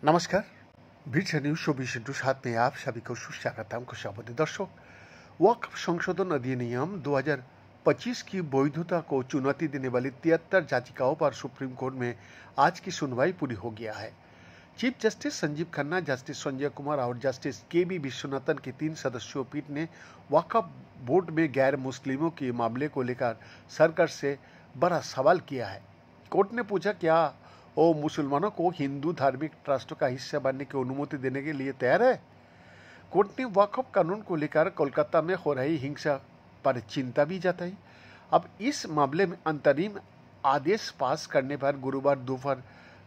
नमस्कार। बीच न्यूज 24/7 में आप सभी को सुस्वागतम खुशामदी। दर्शक, वक्फ संशोधन अधिनियम 2025 की वैधता को चुनौती देने वाली 73 याचिकाओं पर सुप्रीम कोर्ट में आज की सुनवाई पूरी हो गया है। Chief justice Sanjeev Khanna, justice Sanjay Kumar और जस्टिस के.बी. विश्वनाथन की 3 सदस्यों पीठ ने वक्फ बोर्ड में गैर मुस्लिमों के मामले को लेकर सरकार से बड़ा सवाल किया है। कोर्ट ने पूछा, क्या वो मुसलमानों को हिंदू धार्मिक ट्रस्टों का हिस्सा बनने की अनुमति देने के लिए तैयार है? कोर्ट ने वक्फ कानून को लेकर कोलकाता में हो रही हिंसा पर चिंता भी जताई। अब इस मामले में अंतरिम आदेश पास करने पर गुरुवार दोपहर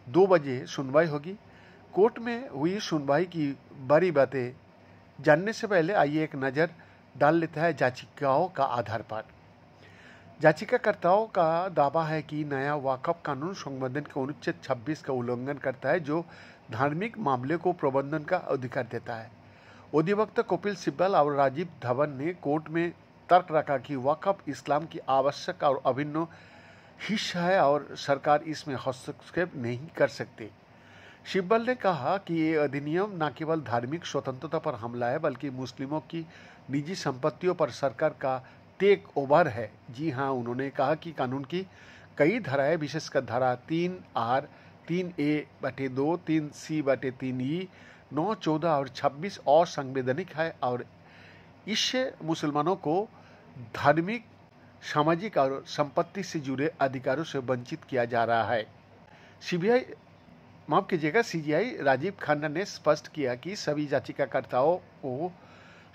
2 बजे सुनवाई होगी। कोर्ट में हुई सुनवाई की बड़ी बातें जानने से पहले आइए एक नज़र डाल लेता है याचिकाओं का आधार पर। याचिकाकर्ताओं का दावा है कि नया वक्फ कानून संशोधन के अनुच्छेद 26 का उल्लंघन करता है, जो धार्मिक मामले को प्रबंधन का अधिकार देता है। अधिवक्ता कपिल सिब्बल और राजीव धवन ने कोर्ट में तर्क रखा कि वक्फ इस्लाम की आवश्यक और अभिन्न हिस्सा है और सरकार इसमें हस्तक्षेप नहीं कर सकती। सिब्बल ने कहा कि ये अधिनियम न केवल धार्मिक स्वतंत्रता पर हमला है, बल्कि मुस्लिमों की निजी संपत्तियों पर सरकार का टेक ओवर है। जी हाँ, उन्होंने कहा कि कानून की कई धाराएं, विशेषकर धारा 3R, 3A/2, 3C/3E, 9, 14 और 26 असंवैधानिक है और इससे मुसलमानों को धार्मिक, सामाजिक और संपत्ति से जुड़े अधिकारों से वंचित किया जा रहा है। सीजीआई राजीव खन्ना ने स्पष्ट किया कि सभी याचिकाकर्ताओं को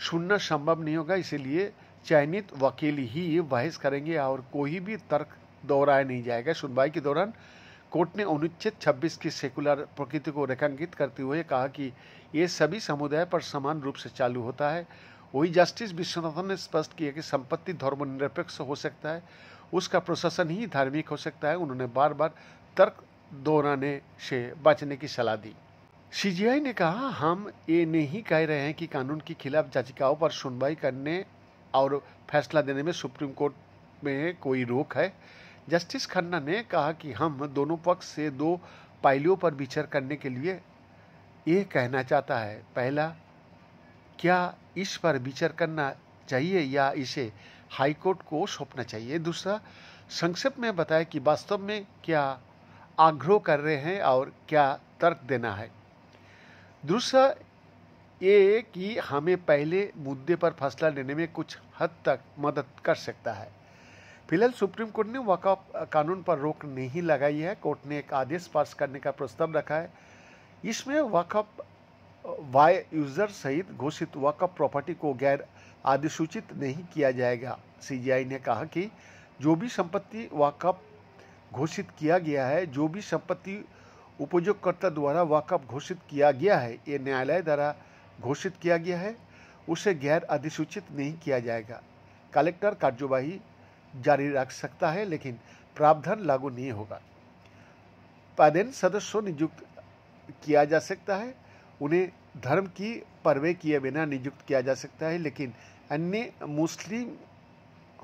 सुनना संभव नहीं होगा, इसलिए चयनित वकील ही बहस करेंगे और कोई भी तर्क दोहराया नहीं जाएगा। सुनवाई के दौरान कोर्ट ने अनुच्छेद 26 की सेकुलर प्रकृति को रेखांकित करते हुए कहा कि ये सभी समुदाय पर समान रूप से चालू होता है। वही जस्टिस विश्वनाथन ने स्पष्ट किया कि संपत्ति धर्मनिरपेक्ष हो सकता है, उसका प्रशासन ही धार्मिक हो सकता है। उन्होंने बार बार तर्क दोहराने से बचने की सलाह दी। सीजीआई ने कहा, हम ये नहीं कह रहे हैं कि कानून के खिलाफ याचिकाओं पर सुनवाई करने और फैसला देने में सुप्रीम कोर्ट में कोई रोक है। जस्टिस खन्ना ने कहा कि हम दोनों पक्ष से 2 पहलुओं पर विचार करने के लिए ये कहना चाहता है। पहला, क्या इस पर विचार करना चाहिए या इसे हाईकोर्ट को सौंपना चाहिए। दूसरा, संक्षेप में बताया कि वास्तव में क्या आग्रह कर रहे हैं और क्या तर्क देना है। दूसरा ये कि हमें पहले मुद्दे पर फैसला लेने में कुछ हद तक मदद कर सकता है। फिलहाल सुप्रीम कोर्ट ने वक्फ कानून पर रोक नहीं लगाई है। कोर्ट ने एक आदेश पास करने का प्रस्ताव रखा है। इसमें वक्फ वाय यूजर सहित घोषित वक्फ प्रॉपर्टी को गैर अधिसूचित नहीं किया जाएगा। सीजीआई ने कहा कि जो भी संपत्ति वक्फ घोषित किया गया है, जो भी संपत्ति उपयोगकर्ता द्वारा वक्फ घोषित किया गया है, ये न्यायालय द्वारा घोषित किया गया है, उसे गैर अधिसूचित नहीं किया जाएगा। कलेक्टर कार्यवाही जारी रख सकता है, लेकिन प्रावधान लागू नहीं होगा। पदेन सदस्यों नियुक्त किया जा सकता है, उन्हें धर्म की परवाह किए बिना नियुक्त किया जा सकता है, लेकिन अन्य मुस्लिम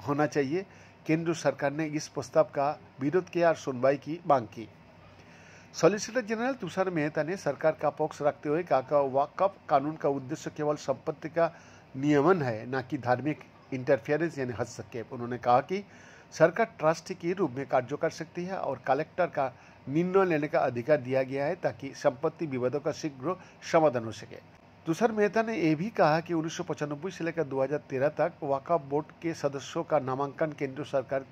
होना चाहिए। केंद्र सरकार ने इस प्रस्ताव का विरोध किया और सुनवाई की मांग की। सॉलिसिटर जनरल तुषार मेहता ने सरकार का पक्ष रखते हुए कहा, वक्फ कानून का उद्देश्य केवल संपत्ति का नियमन है, न कि धार्मिक इंटरफेरेंस यानी हस्तक्षेप। उन्होंने कहा कि सरकार ट्रस्ट के रूप में कार्य कर सकती है और कलेक्टर का निर्णय लेने का अधिकार दिया गया है ताकि संपत्ति विवादों का शीघ्र समाधान हो सके। तुषार मेहता ने यह भी कहा कि 1995 से लेकर 2013 तक वक्फ बोर्ड के सदस्यों का नामांकन केंद्र सरकार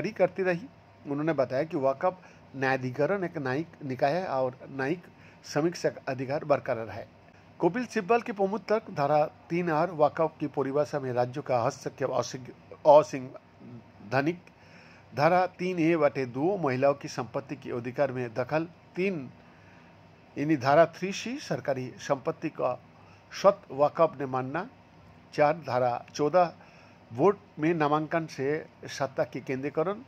ही करती रही। उन्होंने बताया कि वक्फ न्यायाधिकरण एक न्यायिक निकाय है और न्यायिक समीक्षक अधिकार बरकरार है। कपिल सिब्बल के प्रमुख तर्क धारा 3R वक्फ की परिभाषा में राज्यों का हस्तक्षेप असंवैधानिक, धारा 3A/2 महिलाओं की संपत्ति के अधिकार में दखल, 3 यानी धारा 3C सरकारी संपत्ति का स्वतः वक्फ ने मानना, 4 धारा 14 वोट में नामांकन से सत्ता के केंद्रीकरण,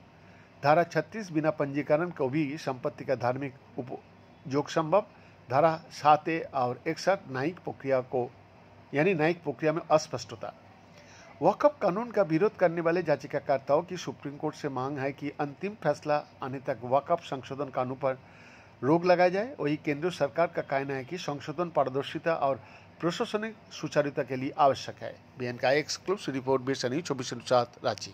धारा 36 बिना पंजीकरण को भी संपत्ति का धार्मिक उपयोग संभव, धारा 7A और 61 न्यायिक प्रक्रिया में अस्पष्टता। वक्फ कानून का विरोध करने वाले याचिकाकर्ताओं की सुप्रीम कोर्ट से मांग है कि अंतिम फैसला आने तक वक्फ संशोधन कानून पर रोक लगाया जाए, वही केंद्र सरकार का कहना है कि संशोधन पारदर्शिता और प्रशासनिक सुचारुता के लिए आवश्यक है। BN का एक्सक्लूसिव रिपोर्ट, BSN 24/7 रांची।